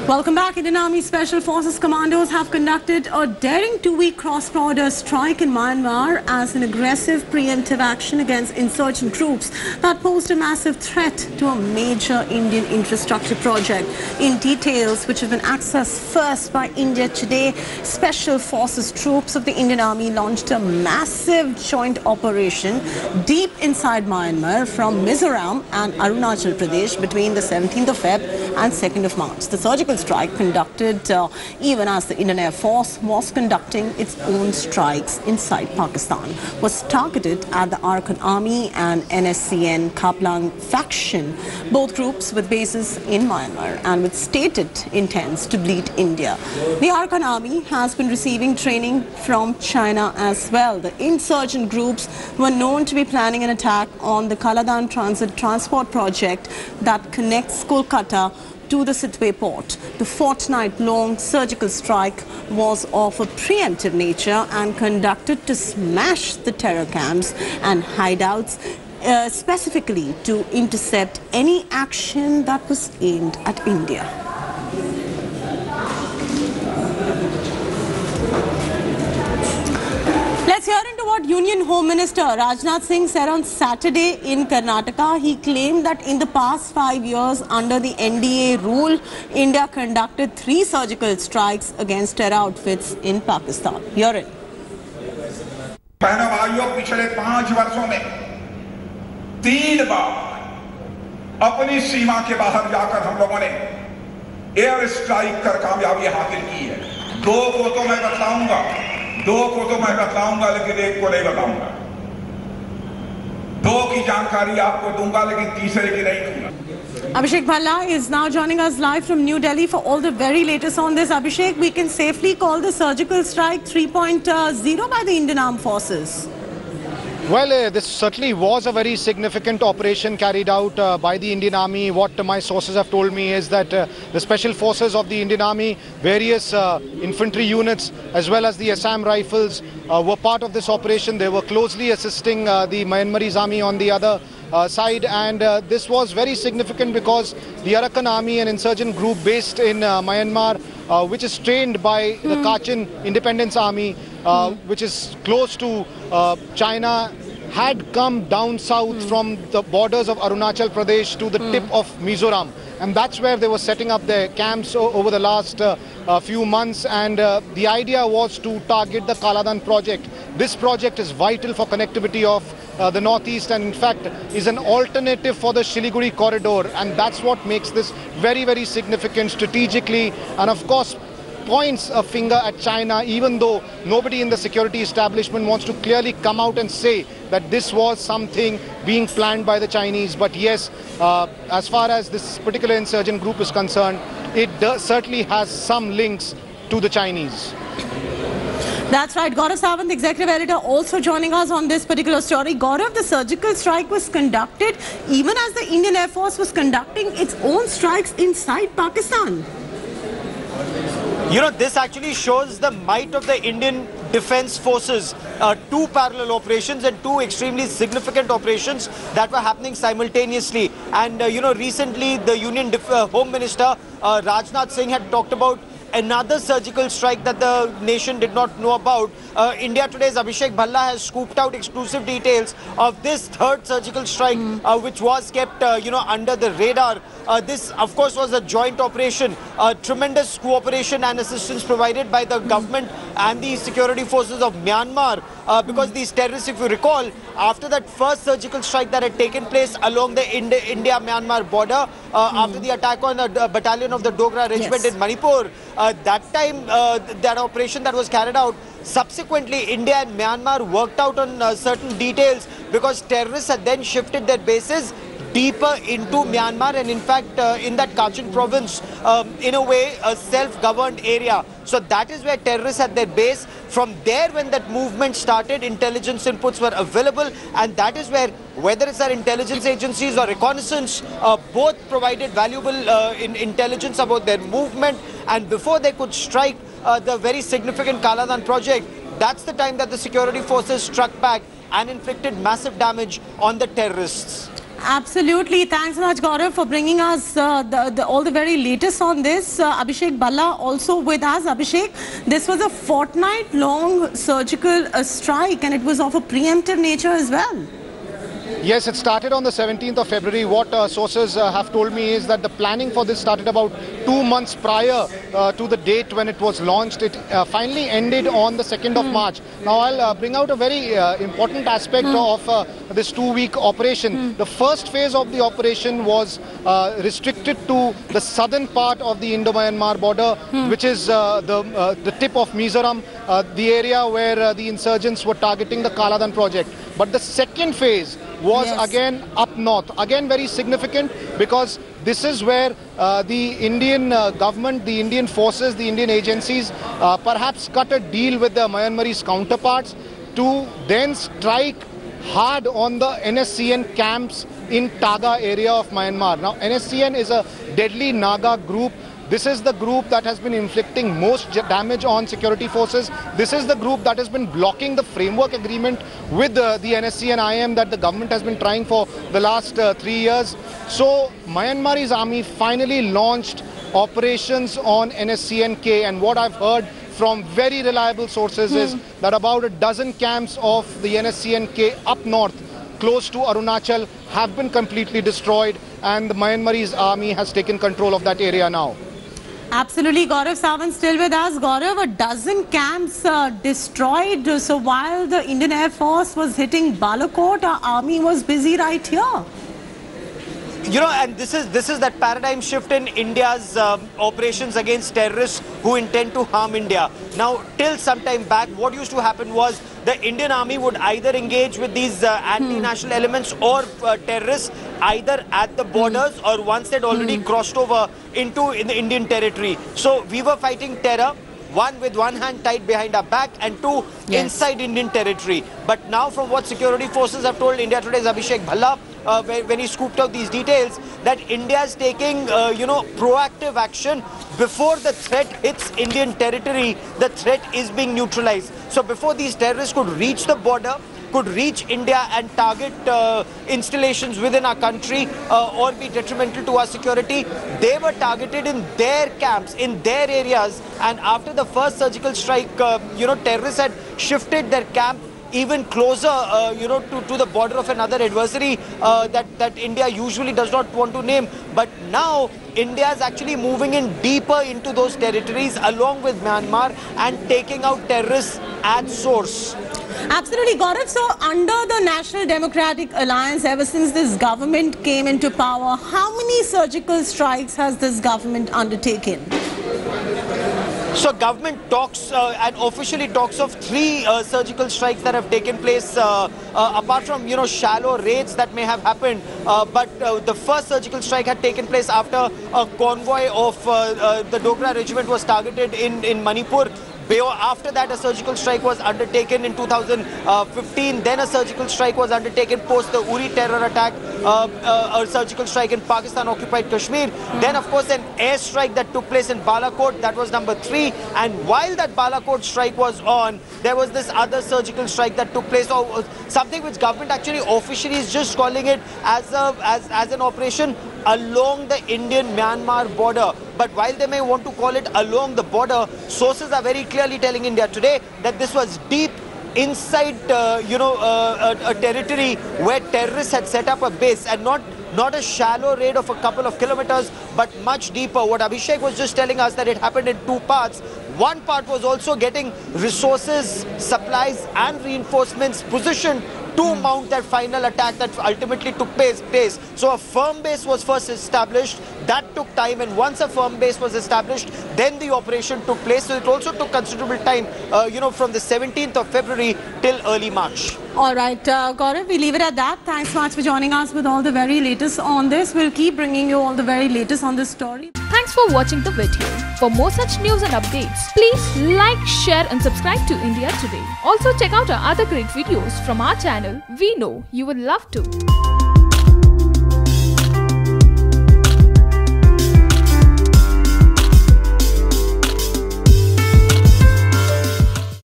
Welcome back. Indian Army Special Forces commandos have conducted a daring two-week cross-border strike in Myanmar as an aggressive preemptive action against insurgent groups that posed a massive threat to a major Indian infrastructure project. In details, which have been accessed first by India today, Special Forces troops of the Indian Army launched a massive joint operation deep inside Myanmar from Mizoram and Arunachal Pradesh between the 17th of Feb and 2nd of March. The surgical strike conducted even as the Indian Air Force was conducting its own strikes inside Pakistan was targeted at the Arakan Army and NSCN Khaplang faction, both groups with bases in Myanmar and with stated intents to bleed India. The Arakan Army has been receiving training from China as well. The insurgent groups were known to be planning an attack on the Kaladan transport project that connects Kolkata to the Sitwe port. The fortnight-long surgical strike was of a preemptive nature and conducted to smash the terror camps and hideouts, specifically to intercept any action that was aimed at India. Let's hear into what Union Home Minister Rajnath Singh said on Saturday in Karnataka. He claimed that in the past 5 years under the NDA rule, India conducted 3 surgical strikes against terror outfits in Pakistan. Hear it. बहनों भाइयों, पिछले 5 वर्षों में 3 बार अपनी सीमा के बाहर जाकर हम लोगों ने एयर स्ट्राइक कर कामयाबी हासिल की है। 2 को तो मैं बताऊंगा, 2 को तो मैं बताऊंगा, लेकिन 1 को नहीं बताऊंगा। 2 की जानकारी आपको दूंगा, लेकिन तीसरे की नहीं दूंगा। Abhishek Bhalla is now joining us live from New Delhi for all the very latest on this. Abhishek, we can safely call the surgical strike 3.0 by the Indian Armed Forces. Well, this certainly was a very significant operation carried out by the Indian Army. What my sources have told me is that the Special Forces of the Indian Army, various infantry units as well as the Assam Rifles were part of this operation. They were closely assisting the Myanmarese army on the other side, and this was very significant because the Arakan Army, an insurgent group based in Myanmar, which is trained by the Kachin Independence Army, which is close to China, had come down south from the borders of Arunachal Pradesh to the tip of Mizoram. And that's where they were setting up their camps over the last few months. And the idea was to target the Kaladan project. This project is vital for connectivity of the northeast, and in fact is an alternative for the Siliguri corridor. And that's what makes this very, very significant strategically. And of course, points a finger at China, even though nobody in the security establishment wants to clearly come out and say that this was something being planned by the Chinese. But yes, as far as this particular insurgent group is concerned, it certainly has some links to the Chinese. That's right. Gaurav Sawant, executive editor, also joining us on this particular story. Gaurav, the surgical strike was conducted even as the Indian Air Force was conducting its own strikes inside Pakistan. You know, this actually shows the might of the Indian Defence Forces. 2 parallel operations and 2 extremely significant operations that were happening simultaneously. And, you know, recently the Union Home Minister Rajnath Singh had talked about another surgical strike that the nation did not know about. India Today's Abhishek Bhalla has scooped out exclusive details of this 3rd surgical strike, which was kept, you know, under the radar. This, of course, was a joint operation. Tremendous cooperation and assistance provided by the government and the security forces of Myanmar, because these terrorists, if you recall, after that first surgical strike that had taken place along the India-Myanmar border, after the attack on the battalion of the Dogra Regiment in Manipur, that time, that operation that was carried out, subsequently India and Myanmar worked out on certain details, because terrorists had then shifted their bases deeper into Myanmar, and in fact in that Kachin province, in a way a self-governed area. So that is where terrorists had their base. From there, when that movement started, intelligence inputs were available, and that is where, whether it's our intelligence agencies or reconnaissance, both provided valuable intelligence about their movement. And before they could strike the very significant Kaladan project, that's the time that the security forces struck back and inflicted massive damage on the terrorists. Absolutely. Thanks so much, Gaurav, for bringing us all the very latest on this. Abhishek Bhalla also with us. Abhishek, this was a fortnight-long surgical strike, and it was of a preemptive nature as well. Yes, it started on the 17th of February. What sources have told me is that the planning for this started about 2 months prior to the date when it was launched. It finally ended on the 2nd of March. Now, I'll bring out a very important aspect of this 2-week operation. The first phase of the operation was restricted to the southern part of the Indo-Myanmar border, which is the tip of Mizoram, the area where the insurgents were targeting the Kaladan project. But the second phase was again up north, again very significant, because this is where the Indian government, the Indian forces, the Indian agencies perhaps cut a deal with the Myanmarese counterparts to then strike hard on the NSCN camps in Taga area of Myanmar. Now, NSCN is a deadly Naga group. This is the group that has been inflicting most damage on security forces. This is the group that has been blocking the framework agreement with the NSCN-IM that the government has been trying for the last 3 years. So, Myanmar's army finally launched operations on NSCN-K, and what I've heard from very reliable sources is that about a dozen camps of the NSCN-K up north, close to Arunachal, have been completely destroyed, and the Myanmar's army has taken control of that area now. Absolutely. Gaurav Sawant still with us. Gaurav, a dozen camps destroyed. So while the Indian Air Force was hitting Balakot, our army was busy right here. You know, and this is that paradigm shift in India's operations against terrorists who intend to harm India. Now, till some time back, what used to happen was the Indian army would either engage with these anti-national elements or terrorists either at the borders or once they'd already crossed over into the Indian territory. So we were fighting terror, one with one hand tied behind our back and two inside Indian territory. But now, from what security forces have told India Today's Abhishek Bhalla, when he scooped out these details, that India is taking, proactive action before the threat hits Indian territory. The threat is being neutralized. So before these terrorists could reach the border, could reach India and target installations within our country or be detrimental to our security, they were targeted in their camps, in their areas. And after the first surgical strike, terrorists had shifted their camp even closer, to the border of another adversary that India usually does not want to name. But now India is actually moving in deeper into those territories along with Myanmar and taking out terrorists at source. Absolutely, Gaurav. So under the National Democratic Alliance, ever since this government came into power, how many surgical strikes has this government undertaken? So government talks and officially talks of 3 surgical strikes that have taken place, apart from, shallow raids that may have happened. But the first surgical strike had taken place after a convoy of the Dogra regiment was targeted in Manipur. After that, a surgical strike was undertaken in 2015. Then a surgical strike was undertaken post the Uri terror attack, a surgical strike in Pakistan-occupied Kashmir. Then, of course, an airstrike that took place in Balakot. That was number 3. And while that Balakot strike was on, there was this other surgical strike that took place, something which government actually officially is just calling it as an operation along the Indian-Myanmar border. But while they may want to call it along the border, sources are very clearly telling India Today that this was deep inside, a territory where terrorists had set up a base, and not a shallow raid of a couple of kilometers, but much deeper. What Abhishek was just telling us, that it happened in 2 parts. One part was also getting resources, supplies and reinforcements positioned to mount that final attack that ultimately took place. So a firm base was first established. That took time, and once a firm base was established, then the operation took place. So it also took considerable time, from the 17th of February till early March. All right, Gaurav, we leave it at that. Thanks so much for joining us with all the very latest on this. We'll keep bringing you all the very latest on this story. Thanks for watching the video. For more such news and updates, please like, share and subscribe to India Today. Also check out our other great videos from our channel. We know you would love to.